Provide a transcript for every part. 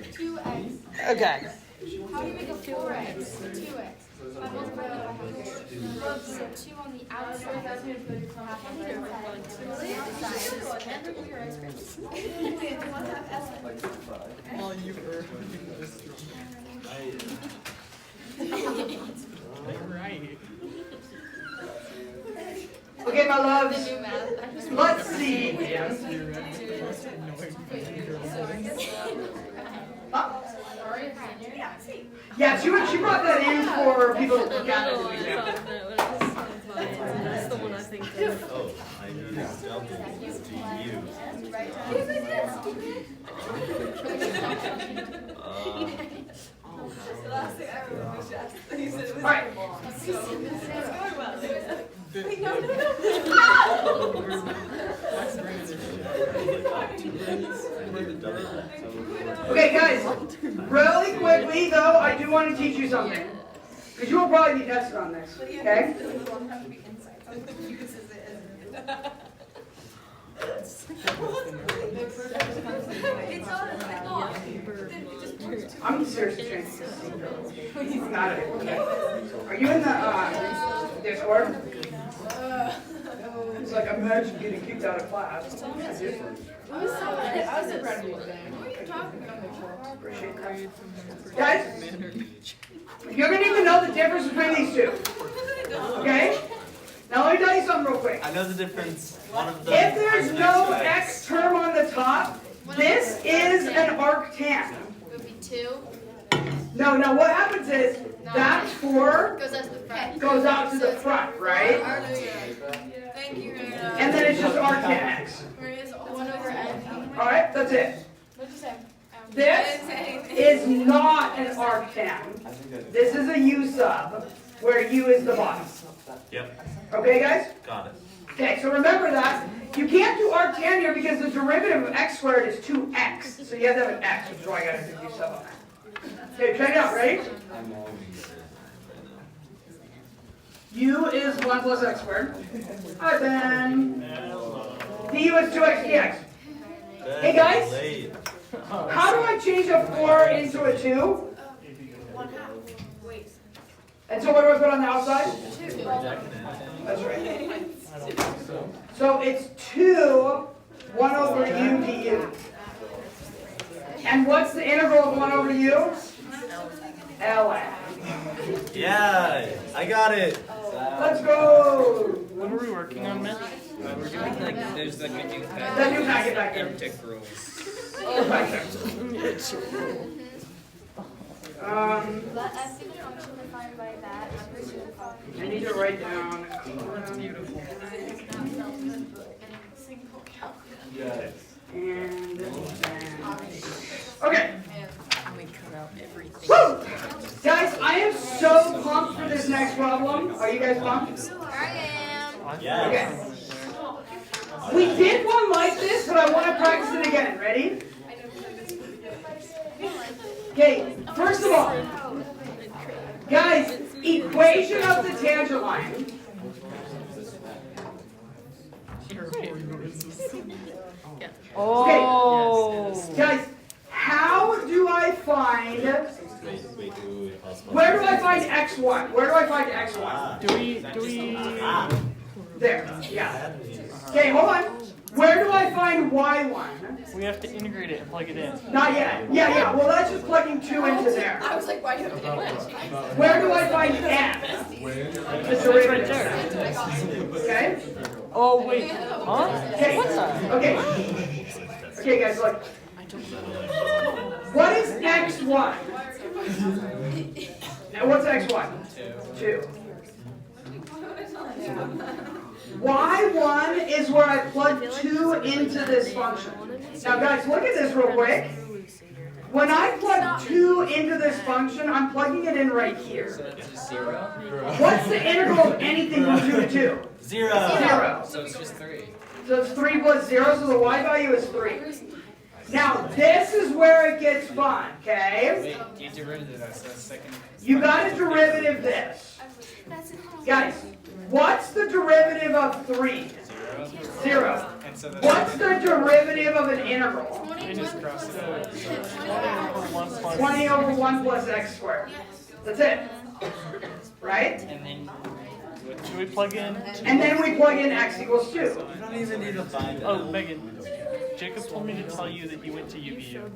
2x. Okay. How do you make a 4x? 2x. I multiply that by half. So 2 on the outside. Half on the inside. Well, you were. Right. Okay, my loves. Let's see. Huh? Yeah, she brought that in for people to look at as an example. That's the one I think of. Oh, I need The last thing I remember was just he said it was Alright. It's going well. Wait, no. Okay, guys, really quickly though, I do want to teach you something. Because you will probably be tested on this, okay? I'm seriously trying to see. Got it. Okay. Are you in the Discord? It's like, imagine getting kicked out of class. I was surprised you were there. What are you talking about? Appreciate that. Guys, you're going to need to know the difference between these two. Okay? Now let me tell you something real quick. I know the difference. One of them. If there's no x term on the top, this is an arctan. It would be 2. No, what happens is that 4 Goes out to the front. goes out to the front, right? Thank you, Rita. And then it's just arctan x. Maria's 1 over n. Alright, that's it. What'd you say? This is not an arctan. This is a u sub, where u is the bottom. Yep. Okay, guys? Got it. Okay, so remember that. You can't do arctan here because the derivative of x squared is 2x. So you have to have an x, which is why I got to do u sub on that. Okay, check it out, ready? U is 1 plus x squared. Alright then. du is 2x dx. Hey guys, how do I change a 4 into a 2? 1/2. Wait. And so what do I put on the outside? 2. That's right. So it's 2, 1 over u du. And what's the integral of 1 over u? ln. Yeah, I got it. Let's go. What are we working on, Mitch? We're doing like, there's like a new packet. That new packet back there. Integral. Right there. Let f be the function defined by that. I need to write down. And then, okay. We cut out everything. Woo! Guys, I am so pumped for this next problem. Are you guys pumped? I am. Yes. Okay. We did one like this, but I want to practice it again. Ready? Okay, first of all, guys, equation of the tangent line. Oh. Guys, how do I find, where do I find x1? Where do I find x1? Do we? There, yeah. Okay, hold on. Where do I find y1? We have to integrate it and plug it in. Not yet. Yeah. Well, that's just plugging 2 into there. I was like, why do you have to Where do I find f? The derivative. Okay? Oh wait. Huh? Okay. What's that? Okay, guys, look. What is x1? And what's x1? 2. y1 is where I plug 2 into this function. Now guys, look at this real quick. When I plug 2 into this function, I'm plugging it in right here. So that's just 0. What's the integral of anything from 2 to 2? 0. So it's just 3. So it's 3 plus 0, so the y value is 3. Now this is where it gets fun, okay? Wait, you derivative that, so that's second. You got to derivative this. Guys, what's the derivative of 3? 0. And so What's the derivative of an integral? I just crossed it out. Over plus. 20 over 1 plus x squared. That's it. Right? And then Should we plug in? And then we plug in x equals 2. You don't even need to find Oh, out. Megan. Jacob told me to tell you that he went to UVU.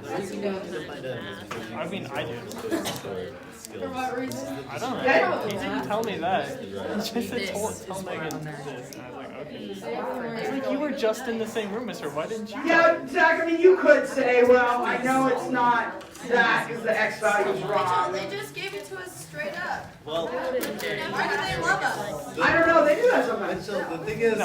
The reason you need to find out is I mean, I do. For what reason? I don't Okay. know. He didn't tell me that. He just said, tell Megan this. And I was like, okay. He's like, you were just in the same room as her. Why didn't you? Yeah, Zach, I mean, you could say, well, I know it's not that because the x value is wrong. They just gave it to us straight up. well, Why do they love us? I don't know, they do that sometimes. Mitchell, the thing is,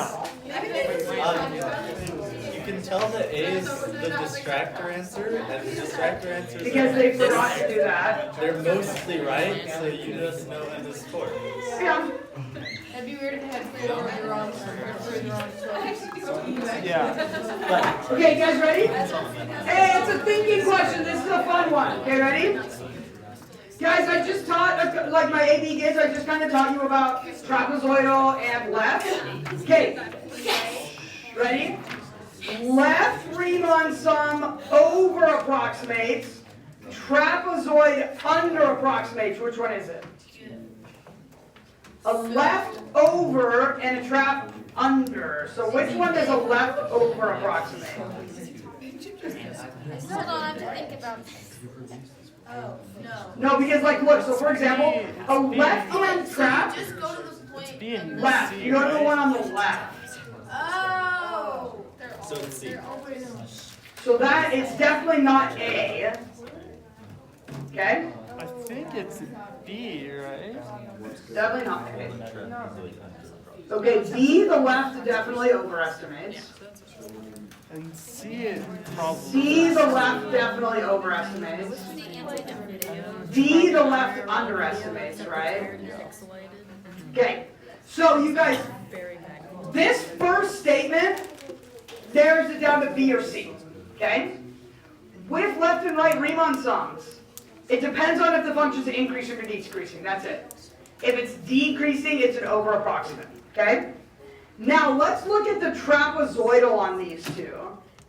Maybe they just you can tell that A is the distractor answer, and the distractor answers Because they forgot to do that. they're mostly right, so you just know when to score. Yeah. It'd be weird if they had 4 of the wrong Yeah. Okay, you guys ready? Hey, it's a thinking question. This is a fun one. Okay, ready? Guys, I just taught, like my AB kids, I just kind of taught you about trapezoidal and left. Okay. Ready? Left Riemann sum over approximates. Trapezoid under approximates. Which one is it? A left over and a trap under. So which one does a left over approximate? Hold on, I have to think about this. Oh, no. No, because like look, so for example, a left hand trap, Just go to the point. B and left. C, You go to the right? one on the left. Oh. So it's C. So that it's definitely not A. Okay? I think it's B, right? Definitely not A. Okay, B, the left definitely overestimates. And C it probably. C, the left definitely overestimates. What's the antiderivative? D, the left underestimates, right? Okay, so you guys, this first statement narrows it down to B or C, okay? With left and right Riemann sums, it depends on if the function's increasing or decreasing, that's it. If it's decreasing, it's an over approximate, okay? Now let's look at the trapezoidal on these two,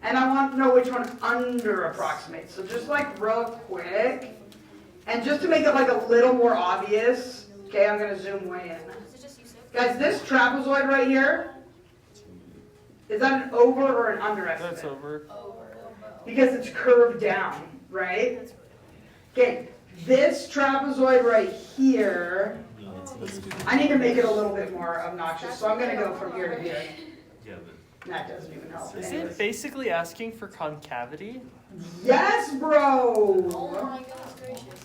and I want to know which one under approximates. So just like real quick, and just to make it like a little more obvious, okay, I'm going to zoom way in. Guys, this trapezoid right here, is that an over or an underestimate? That's over. Because it's curved down, right? Okay, this trapezoid right here, I need to make it a little bit more obnoxious, so I'm going to go from here to here. Yeah, That doesn't even help. Is Anyways. it basically asking for concavity? Yes, Oh bro! my goodness gracious.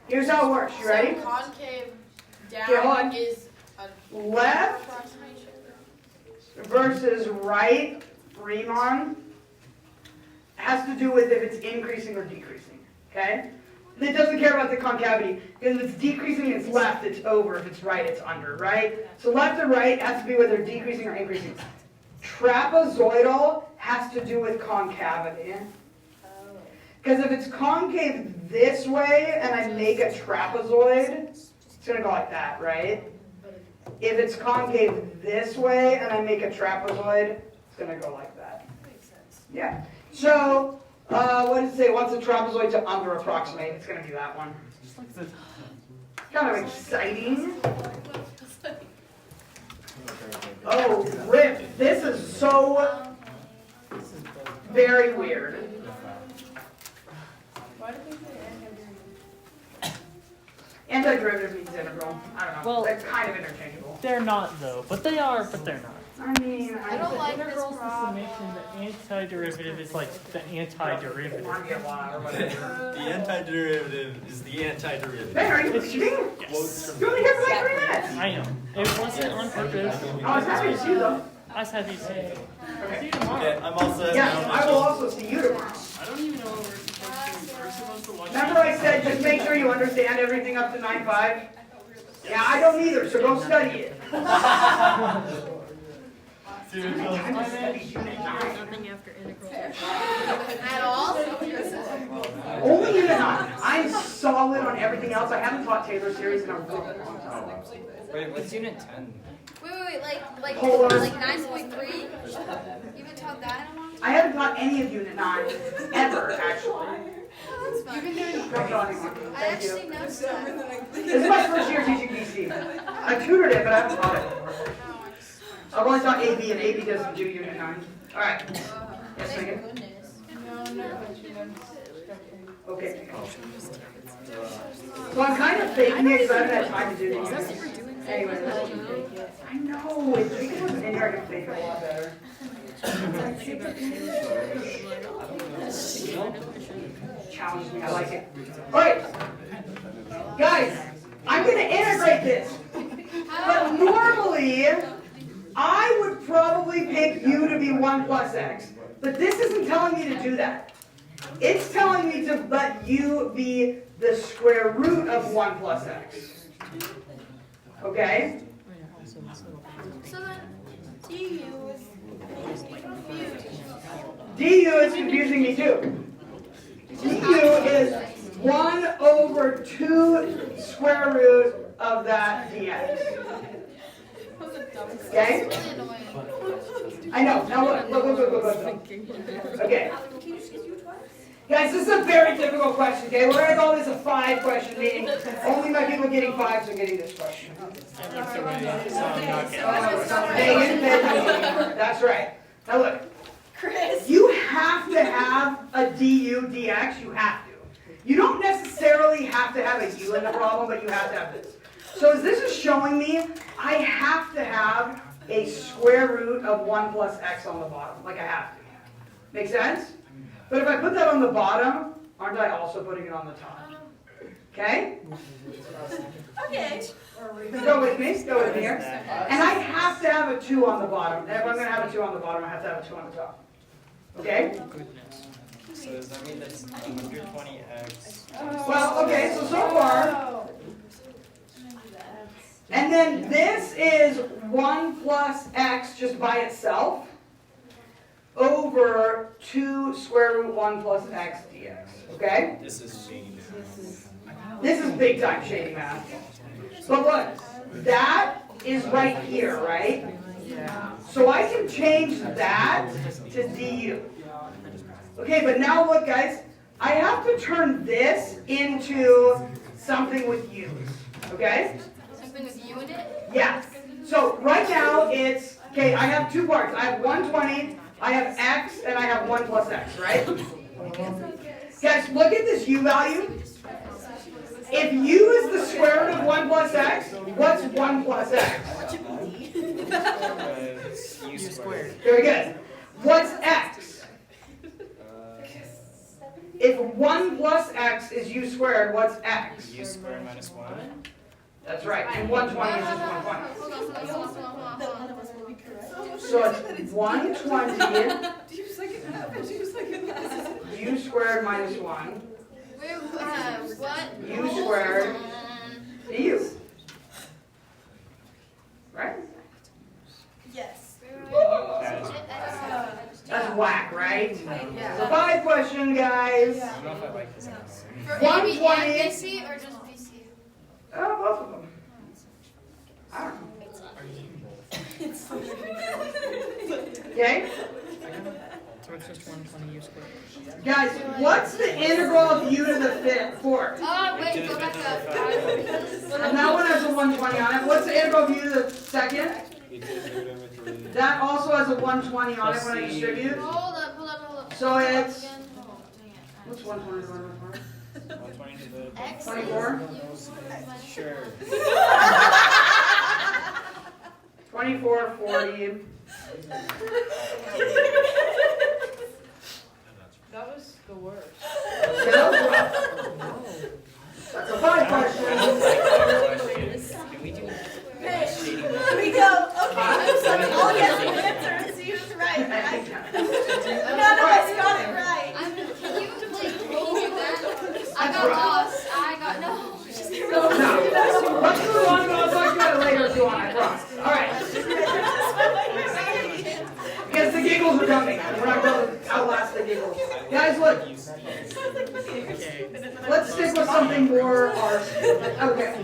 Here's how it works, you ready? So concave Okay, hold on. down is a Left approximation. versus right Riemann has to do with if it's increasing or decreasing, okay? It doesn't care about the concavity, because if it's decreasing, it's left, it's over. If it's right, it's under, right? So left and right has to be whether decreasing or increasing. Trapezoidal has to do with concavity. Because if it's concave this way and I make a trapezoid, it's going to go like that, right? If it's concave this way and I make a trapezoid, it's going to go like that. Yeah. So, what does it say? What's a trapezoid to under approximate? It's going to be that one. Just like this. Kind of exciting. Oh, rip. This is so very weird. Why do they say Antiderivative means integral. I don't know. Well- They're kind of interchangeable. They're not though, but they are, but they're not. I mean, I don't like this Integral's the problem. summation, the antiderivative is like the antiderivative. or whatever. The antiderivative is the antiderivative. Ben, are you leaving? Quotes Yes. from You only here for like 3 minutes. I know. It wasn't on purpose. I was happy to see you though. I was happy to see you. See Okay. you tomorrow. Okay, I'm also Yes, I will also see you tomorrow. I don't even know what we're supposed to watch. Remember I said just make sure you understand everything up to 9.5? Yeah, I don't either, so go study it. See you I just studied Unit 9. At all? Only Unit 9. I'm solid on everything else. I haven't taught Taylor series in a really long time. Wait, what's unit 10? Wait, like Polar. 9.3? You haven't taught that in a long time? I haven't taught any of Unit 9 ever, actually. That's fine. tell anyone. I Thank you. actually know stuff. This is my first year teaching DC. I tutored it, but I haven't taught it before. I've only taught AB, and AB doesn't do Unit 9. All right. Yes, Megan? Okay. So I'm kind of faking it because I haven't had time to do these. Anyway, I know. If it wasn't in here, I could fake it a lot better. Challenge me. I like it. All right. Guys, I'm going to integrate this. But normally, I would probably pick u to be 1 plus x. But this isn't telling me to do that. It's telling me to let u be the square root of 1 plus x. Okay? So then, du is confused. du is confusing me too. du is 1 over 2 square root of that dx. Okay? I know. Now look. Okay. Guys, this is a very difficult question, okay? We're going to call this a 5 question, meaning only my people getting 5s are getting this question. I looked away, so I'm not getting Megan, that's right. Now look, Chris, you have to have a du dx, you have to. You don't necessarily have to have a u in the problem, but you have to have this. So as this is showing me, I have to have a square root of 1 plus x on the bottom, like I have to. Make sense? But if I put that on the bottom, aren't I also putting it on the top? Okay? Okay. Go with me here. And I have to have a 2 on the bottom. And if I'm going to have a 2 on the bottom, I have to have a 2 on the top. Okay? So does that mean that's 120x? Well, okay, so far. And then this is 1 plus x just by itself over 2 square root 1 plus x dx. Okay? This is shady math. This is big time shady math. But look, that is right here, right? So I can change that to du. Okay, but now look, guys, I have to turn this into something with u's. Okay? Something with u in it? Yeah. So right now it's, okay, I have 2 parts. I have 120, I have x, and I have 1 plus x, right? Guys, look at this u value. If u is the square root of 1 plus x, what's 1 plus x? U squared. Very good. What's x? If 1 plus x is u squared, what's x? U squared minus 1. That's right. And 120 is just 120. Hold on. So it's 120 u squared minus 1 What? u squared du. Right? Yes. That's whack, right? So 5 question, guys. I don't know if I like this answer. For AB 120. and BC or just BC? Oh, both of them. I don't know. Okay? So it's just 120 u squared. Guys, what's the integral of u to the 4th? Oh, wait, go back up. And that one has a 120 on it. What's the integral of u to the 2nd? That also has a 120 on it when I distribute. Hold up. So it's, Oh, dang it. what's 120 divided by 120 to the 4? X 24? Sure. 24, 40. That was the worst. Okay, that was rough. That's a 5 question. Can we do Hey, shady we math? go, okay, so all he has to answer is he was right. None of us got it right. Can you redo that? I got lost. I got no. No. Let's move on, but I'll talk about it later if you want, I promise. Alright. Because the giggles are coming. We're not going to outlast the giggles. Guys, look. Let's stick with something more harsh. Okay.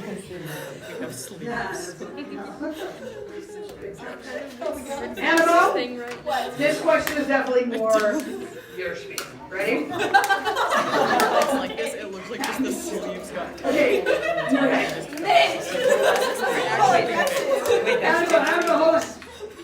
Annabelle, this question is definitely more your speed. Ready? It's like this, it looks like this. Okay. Annabelle, hold on.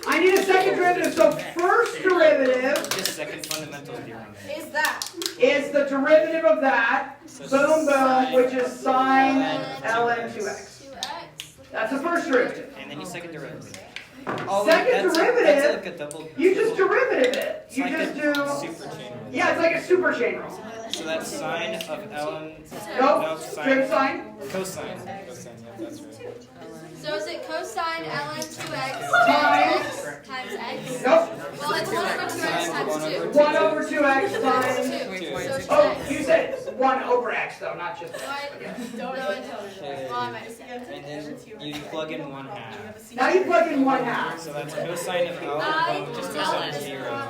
I need a second derivative. So first derivative Just second fundamental theorem. Is that? is the derivative of that. Boom, boom, which is sine ln 2x. 2x. That's the first derivative. And then you second derivative. Second derivative, That's like a double. you just derivative it. It's You like just a do. super chain rule. Yeah, it's like a super chain rule. So that's sine of ln. No, trim sine Cosine. Cosine. Yeah, that's right. So is it cosine ln 2x times x? Nope. Well, it's 1 over 2x times 2. 1 over 2x times. 2. So it's Oh, x. you said 1 over x though, not just x. No, I might have said. And then you plug in 1/2. Now you plug in 1/2. So that's cosine of ln, which is cosine of 0,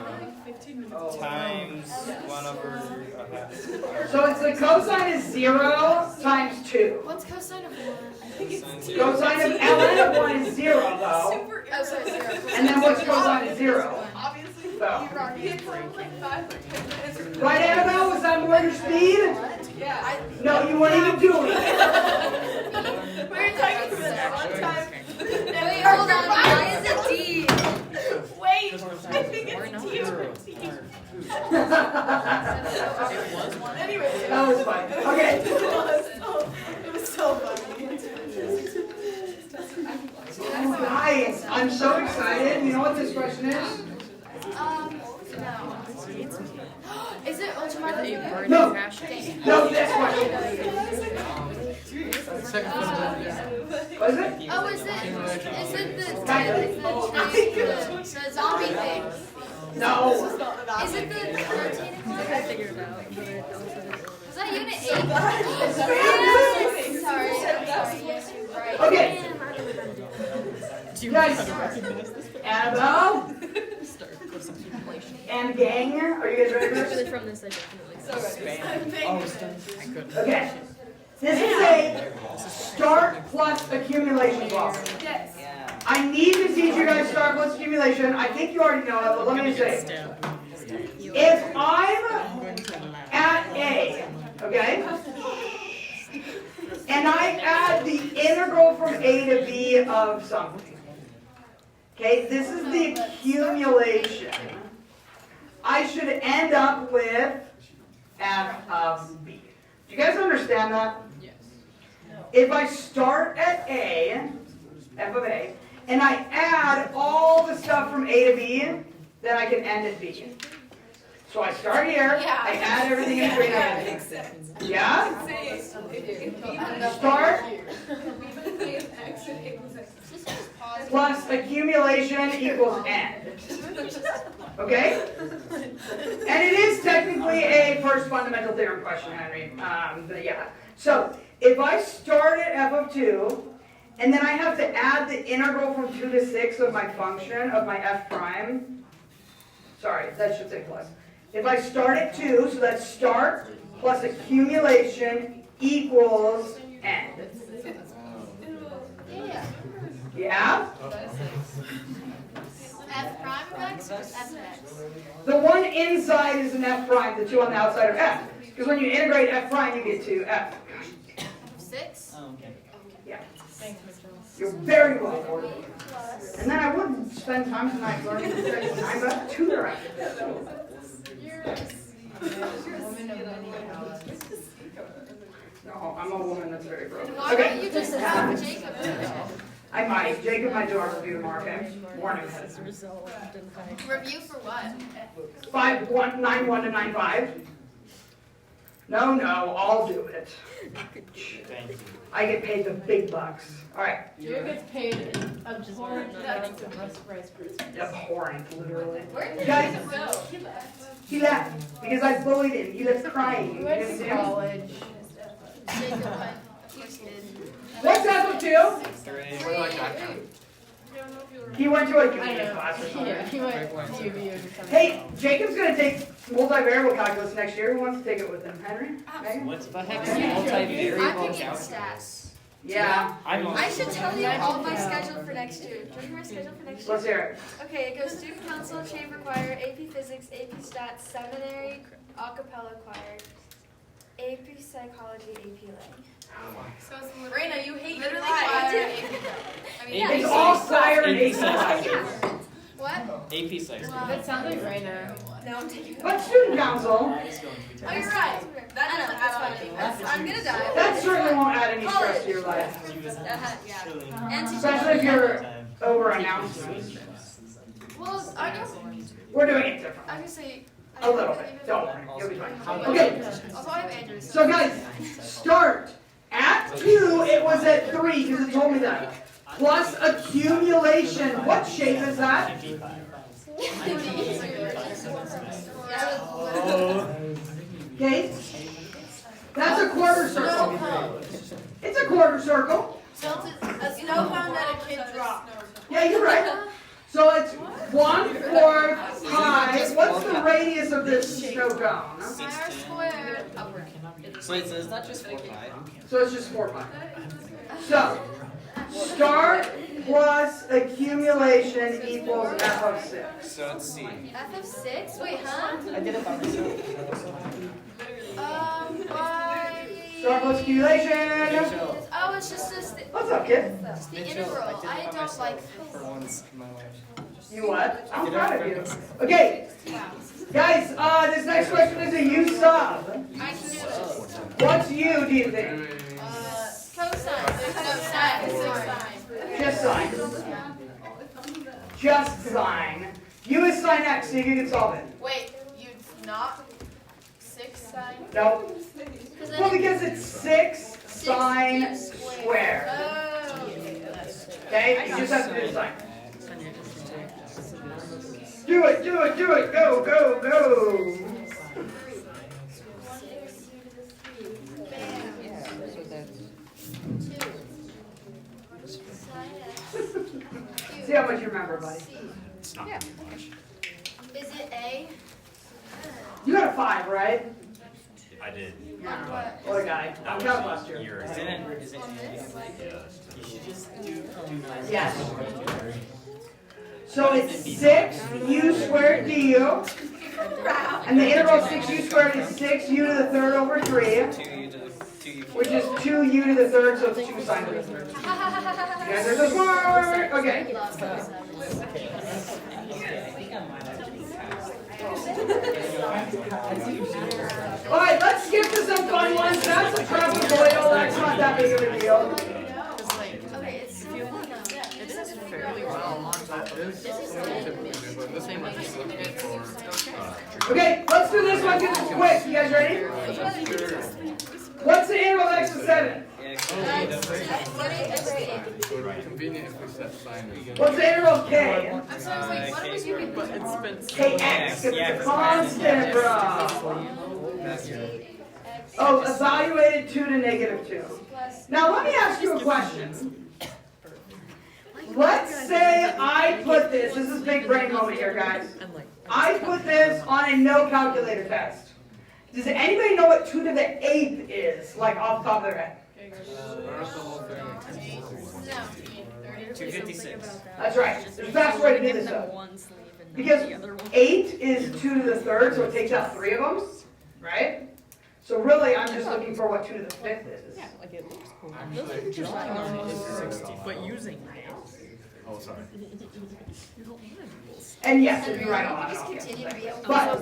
times 1 over a half. So it's the cosine is 0 times 2. What's cosine of 1? Cosine of ln of 1 is 0 though. Oh, sorry, 0. And then what's cosine of 0? Obviously, So. like Right, Annabelle? Was that more your speed? Yeah. No, you weren't even doing it. We were talking about that one time. Wait, hold on. Why is it D? Wait, I think it's T over T. Anyway, That was fun. Okay. it was so funny. Guys, I'm so excited. You know what this question is? No. Is it ultraviolet? No. No, this question. Was it? Oh, is it the zombie thing? No. Is it the rotating one? Was that unit 8? Sorry. Yes, you're right. Okay. Guys, Annabelle and gang, are you guys ready for this? From this, I definitely. Okay. This is a start plus accumulation problem. Yes. I need to teach you guys start plus accumulation. I think you already know it, but let me say. If I'm at A, okay, and I add the integral from A to B of something, okay, this is the accumulation. I should end up with f of b. Do you guys understand that? Yes. If I start at A, f of A, and I add all the stuff from A to B, then I can end at B. So I start here, I add everything in between. Yeah? Start plus accumulation equals end. Okay? And it is technically a first fundamental theorem question, Henry. But yeah. So if I start at f of 2, and then I have to add the integral from 2 to 6 of my function, of my f prime. Sorry, that should say plus. If I start at 2, so that's start plus accumulation equals end. Yeah. Yeah? F prime of x or f of x? The one inside is an f prime, the two on the outside are f. Because when you integrate f prime, you get to f. 6? Oh, okay. Yeah. You're very welcome. And then I wouldn't spend time tonight learning the second time, but tutor after this. No, I'm a woman that's very broken. Why Okay. don't you just have Jacob do it? I might. Jacob might do our review tomorrow, okay? Warning ahead of time. Review for what? 9-1 to 9-5. No, I'll do it. Thank you. I get paid the big bucks. All right. Joe gets paid abhorrent amounts of West Price per Abhorrent, literally. Where did Guys, Jacob go? He left. he left because I bullied him. He left crying. You went didn't see to him? college. Jacob went. Houston. What's up with you? 3. He went to a I union know. class or something. Yeah, he went to UVU or something. Hey, Jacob's gonna take multivariable calculus next year. Who wants to take it with him? Henry? Megan? What the heck is I'm multivariable picking calculus? stats. Yeah. I'm I should tell you all my schedule for next year. Do you want my schedule for next year? Let's hear it. Okay, it goes student council, chamber choir, AP physics, AP stats, seminary, a cappella choir, AP psychology AP Lang. So it's Raina, you hate Literally choir. choir. I mean, It's all choir and AP AP psych. classes. What? AP psych. That sounds like Raina. No, I'm taking it. But student council, oh, you're right. That doesn't add anything. I'm gonna die. that certainly won't add any stress to your life. Yeah. And Especially if you're over announcements. Well, I guess We're doing it different. I can say A little bit. Don't worry. You'll be fine. Okay. Also, I have Andrew's. So guys, start. At 2, it was at 3 because it told me that. Plus accumulation. What shape is that? Okay. That's a quarter circle. It's a quarter circle. A snow cone that a kid dropped. Yeah, you're right. So it's 1/4 pi. What's the radius of this snow cone? Pi squared. Wait, so it's not just 4 pi? So it's just 4 pi. So, start plus accumulation equals f of 6. So it's C. F of 6? Wait, huh? I did it by myself. Why? Start plus accumulation. Oh, it's just What's up, kid? the integral. I don't like. For once in my life. You what? I'm proud of you. Okay, guys, this next question is a U sub. I can do this. What's U, do you think? Cosine. Just sign. Just sign. U is sine x, so you can solve it. Wait, you not 6 sine? Nope. Well, because it's 6 sine squared. Oh. Okay? You just have to do the sign. Do it, do it, do it. Go, go, go. See how much you remember, buddy. It's not much. Is it A? You got a 5, right? I did. What a guy. I'm counting last year. Year. Isn't it? Is it? You should just do 9. Yes. So it's 6 u squared du. And the integral of 6 u squared is 6 u to the third over 3. 2u to 2u. Which is 2 u to the third, so it's 2 sine to the third. You guys are so smart. Okay. Alright, let's skip to some fun ones. That's a trapezoidal. That's not that big of a deal. Okay, it's so fun though. It says fairly well on top of this. The same one. Okay, let's do this one because it's quick. You guys ready? What's the integral of x to 7? Convenient if we set sign. What's the integral of k? I'm sorry, what was you But it's been kx, it's a constant, bro. That's good. Oh, evaluated 2 to negative 2. Now let me ask you a question. Let's say I put this is big brain moment here, guys. I put this on a no calculator test. Does anybody know what 2 to the 8th is, like off the top of their head? 256. That's right. There's a fast way to do this though. Because 8 is 2 to the third, so it takes out 3 of them, right? So really, I'm just looking for what 2 to the 5th is. Yeah, like it looks cool. Those are drawing on it is 60, but using it. Oh, sorry. And yes, if you write a lot, just I'll guess. continue to be able But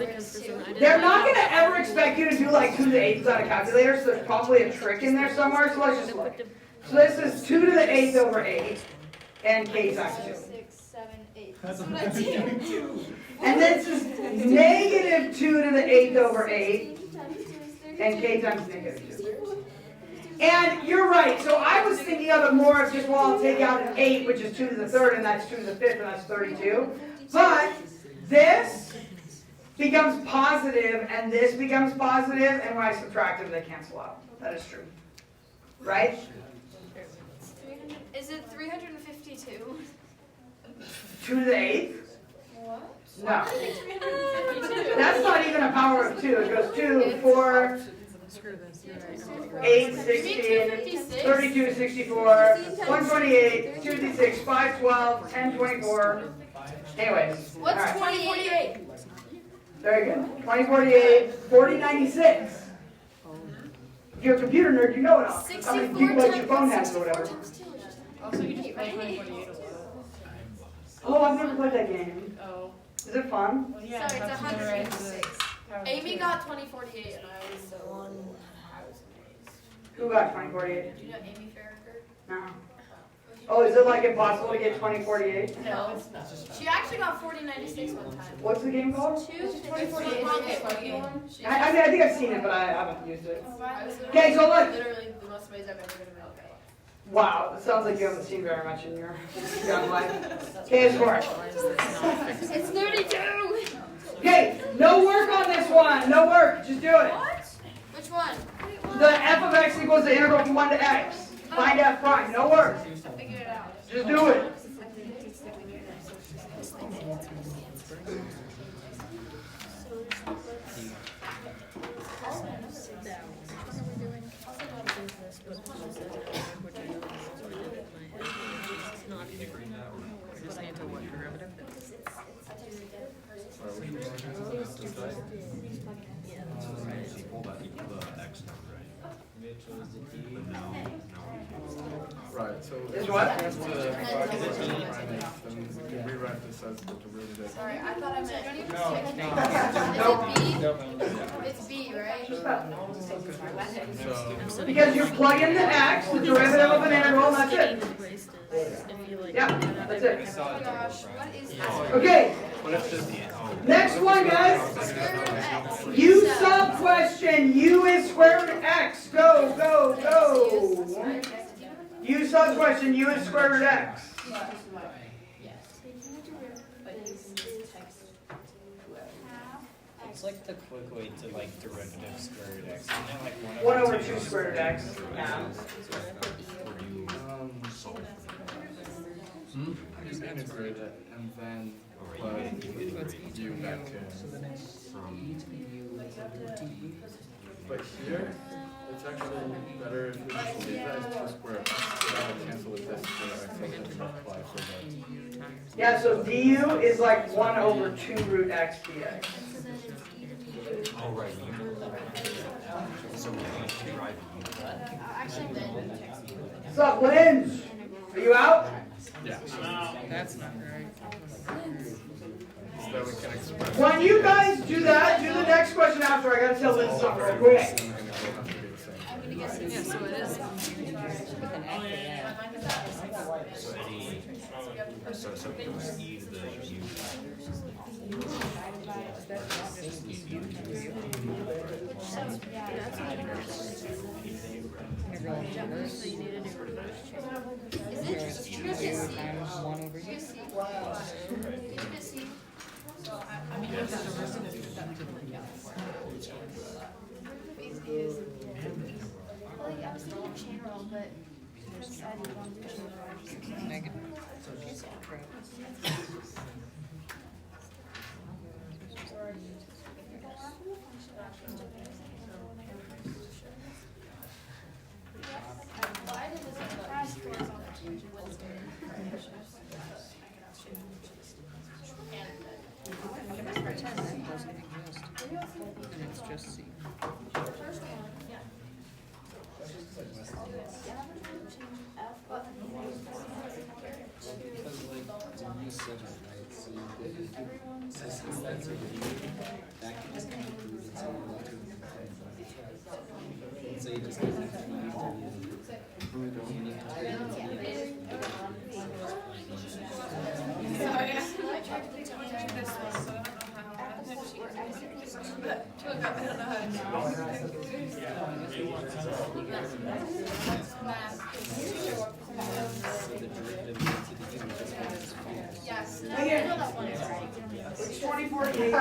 they're not going to ever expect you to do like 2 to the 8th on a calculator, so there's probably a trick in there somewhere, so let's just look. So this is 2 to the 8th over 8, and k times 2. 6, 7, 8. That's what I did. And this is negative 2 to the 8th over 8, and k times negative 2. And you're right, so I was thinking of it more of just, well, I'll take out an 8, which is 2 to the 3rd, and that's 2 to the 5th, and that's 32. But this becomes positive, and this becomes positive, and when I subtract them, they cancel out. That is true. Right? Is it 352? 2 to the 8th? What? No. That's not even a power of 2. It goes 2, 4, Screw this. You're right. 8, 16, 32, 64, 128, 256, 5, 12, 10, 24. Anyways. What's all right. 2048? Very good. 2048, 4096. If you're a computer nerd, you know it all. How many 64 gigabytes your phone times has or whatever. 64 times 2 is just Also, you just play 2048 a lot. Oh, I've never played that game. Oh. Is it fun? Well, So yeah. it's that's another 156. power Amy of got 2048 and I was the one. Who got 2048? Do you know Amy Farraker? No. Oh, is it like impossible to get 2048? No. She actually got 4096 one time. What's the game called? 2048 I mean, I think I've seen it, but I haven't used it. Okay, Okay, so look. Literally the most ways I've ever been in my life. Wow, it sounds like you haven't seen very much in your young life. Okay, score. It's 32! Okay, no work on this one. No work. Just do it. What? Which one? The f of x equals the integral from 1 to x. Find f prime. No work. Figure it out. Just do it. Right, so Is what? then we can rewrite this as the derivative. Sorry, I thought I meant. No. It's B, right? So, Because you're plugging the x, the derivative of an integral, and that's it. Yeah, that's it. Oh my gosh, what is this? Okay, what if this, next one, guys. Square root of X. U sub question. U is square root of x. Go, go, go. U sub question. U is square root of x. It's like the quick way to like derivative square root x. Isn't it like 1 over 2 square root of x. Yeah. you integrate it and then plug u back in. But here, it's actually better if we just leave that as 2 square x. That'll cancel with this square x and then multiply for that. Yeah, so du is like 1 over 2 root x dx. Oh, right. So we're going to derive What's up, Linz? Are you out? Yeah. That's not right. So that we can express. When you guys do that, do the next question after. I gotta tell Linz something real quick. The integral has to be the same. Yeah, so it is. So it was e to the u. I'm still in general, but I decided on the general. Why did this class course on the change It's just C. First one, yeah. Because like you said it, right? So since that's a u, that can just kind of prove it, so you have to so you just kind of Sorry, I tried to this one, so I don't know Yes. It's 2048.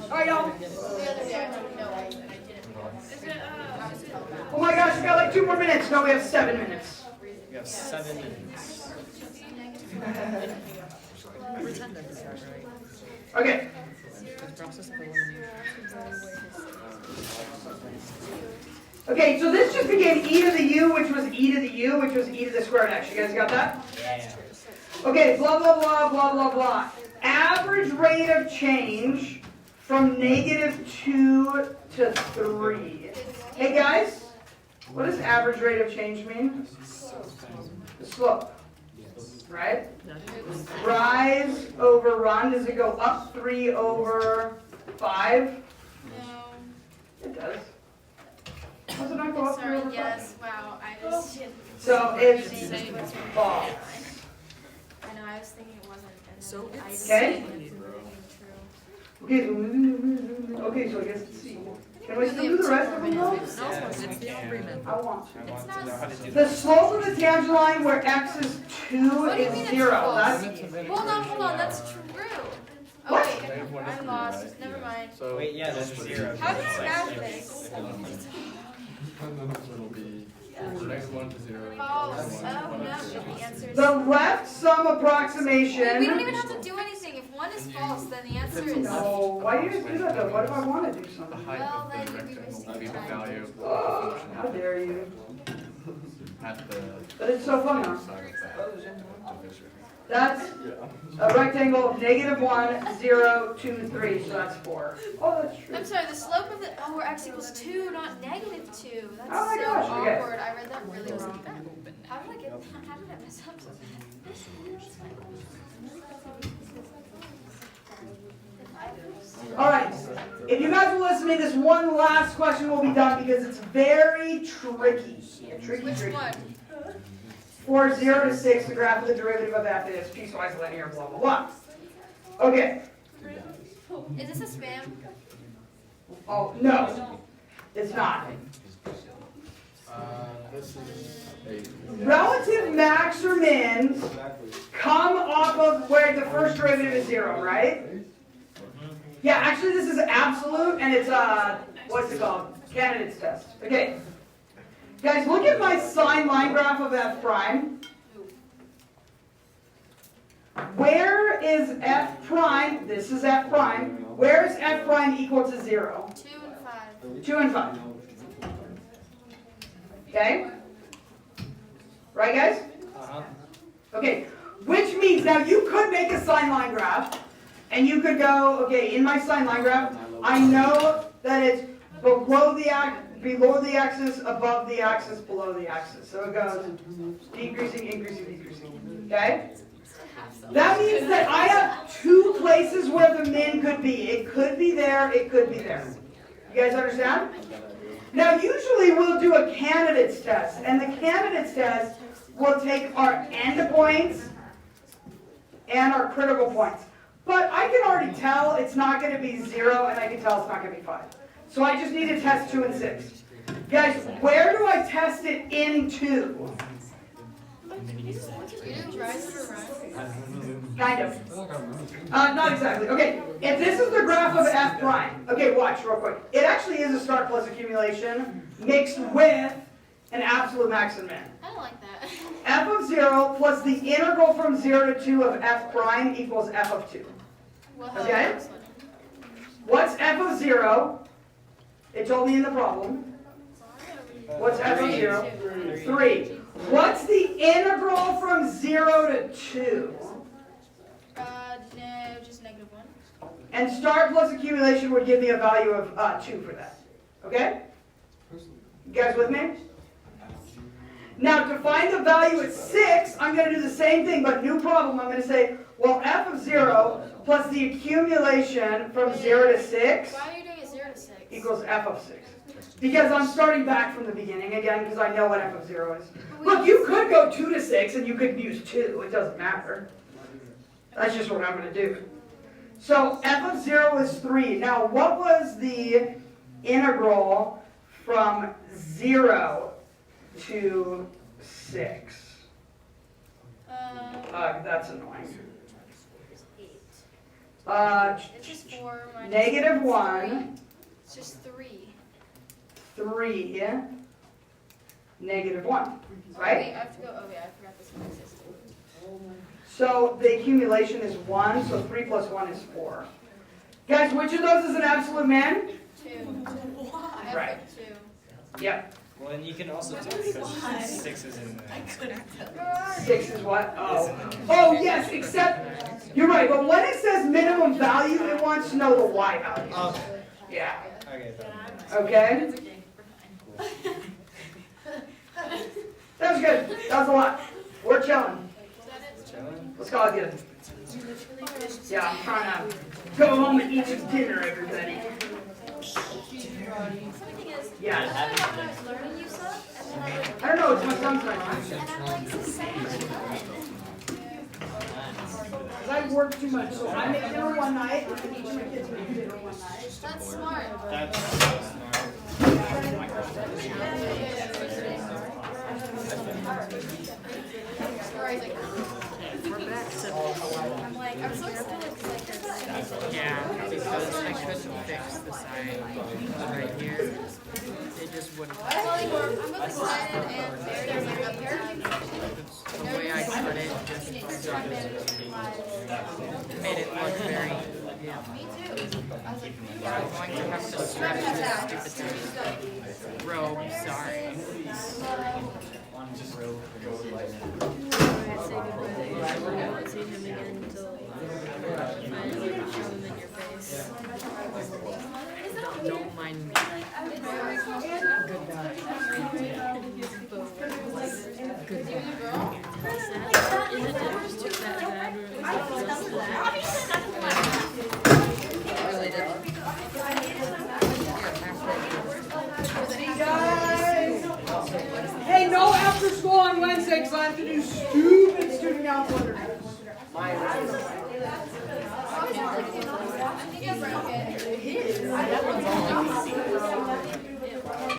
All right, y'all. Oh my gosh, we got like 2 more minutes. No, we have 7 minutes. We have 7 minutes. Pretend I forgot, right? Okay. The process of elimination. Okay, so this just became e to the u, which was e to the u, which was e to the squared x. You guys got that? Yeah. Okay, blah, blah, blah, blah, blah, blah. Average rate of change from -2 to 3. Hey guys, what does average rate of change mean? The slope, right? Rise over run, does it go up 3 over 5? No. It does. Does it not go up 3 Sorry, over 5? yes, wow, I was. So it's false. I know, I was thinking it wasn't. And So then I it's- even Okay. said it's true. Okay, so I guess it's C. Can we still do the rest of them though? No, it's the agreement. I want to. I want to know how to do The that. slope of the tangent line where x is 2 What do you is mean it's 0. false? That's Hold on, that's true. Oh, What? wait, Negative one is I'm three, lost, right? never mind. So. Wait, yeah, that's 0. How do you math this? It'll be -1 to 0. False. Oh, no, the answer is. the left sum Wait, approximation. we don't even have to do anything. If one is false, then the answer is. No, why do you guys do that though? What if I want to do The something? height Well, of the then we rectangle just will be the try. value of the Oh, how function dare you? at the But it's so fun now. side of that division. That's a rectangle of -1, 0, 2, 3, so that's 4. Oh, that's true. I'm sorry, the slope of the. Oh, where x equals 2, not -2. That's Oh my so gosh, okay. awkward. I read that really wrong. How did I get. How did I mess up so bad? Alright, if you guys will listen to me, this one last question will be done because it's very tricky. Tricky. Which one? For 0 to 6, the graph of the derivative of f is piecewise linear, blah, blah, blah. Okay. Is this a spam? Oh, no. It's not. This is a. Relative max or mins come off of where the first derivative is 0, right? Yeah, actually this is absolute and it's what's it called? Candidate's test. Okay. Guys, look at my sine line graph of f prime. Where is f prime? This is f prime. Where is f prime equal to 0? 2 and 5. 2 and 5. Okay? Right, guys? Uh-huh. Okay, which means now you could make a sine line graph, and you could go, okay, in my sine line graph, I know that it's below the axis, above the axis, below the axis. So it goes decreasing, increasing, decreasing. Okay? That means that I have 2 places where the min could be. It could be there, it could be there. You guys understand? Now usually we'll do a candidates test, and the candidates test will take our endpoints and our critical points. But I can already tell it's not going to be 0, and I can tell it's not going to be 5. So I just need to test 2 and 6. Guys, where do I test it into? Kind of. Not exactly. Okay, if this is the graph of f prime, okay, watch real quick. It actually is a start plus accumulation mixed with an absolute max and min. I don't like that. F of 0 plus the integral from 0 to 2 of f prime equals f of 2. Well, Okay. What's f of 0? It told me in the problem. What's f of 0? 3. What's the integral from 0 to 2? No, just -1. And start plus accumulation would give me a value of 2 for that. Okay? You guys with me? Now to find the value at 6, I'm going to do the same thing, but new problem. I'm going to say, well, f of 0 plus the accumulation from 0 to 6 Why are you doing it 0 to 6? equals f of 6. Because I'm starting back from the beginning again, because I know what f of 0 is. Look, you could go 2 to 6 and you could use 2. It doesn't matter. That's just what I'm going to do. So f of 0 is 3. Now, what was the integral from 0 to 6? That's annoying. 8. It's just 4 minus Negative 3. 1, It's just 3. 3, negative 1, Wait, right? I have to go. Oh, yeah, I forgot this one existed. So the accumulation is 1, so 3 plus 1 is 4. Guys, which of those is an absolute min? 2. I Right. have 2. Yep. Well, and you can also tell because 6 is in there. 6 is what? Oh. Oh, yes, except, you're right, but when it says minimum value, it wants to know the y value. Okay. Yeah. Okay. Okay? That was good. That was a lot. We're chilling. Let's call it good. Yeah, I'm trying to go home and eat some dinner, everybody. Yeah. Learning you suck, and then I don't know, it's my son's night. I'm like suspended. Because I work too much, so I make dinner one night, and each of my kids make dinner one night. That's smart. That's so smart. I'm like, I'm so excited because Yeah, because I couldn't fix the sign right here. It just wouldn't. I'm both excited and very excited. The way I cut it just made it look very. Yeah. Me too. I was like, I'm going to have to stretch this stupid robe. Sorry. See him again until finally show him in your face. Don't mind me. Hey, no after school on Wednesday because I have to do stupid student council interviews. I think I broke it.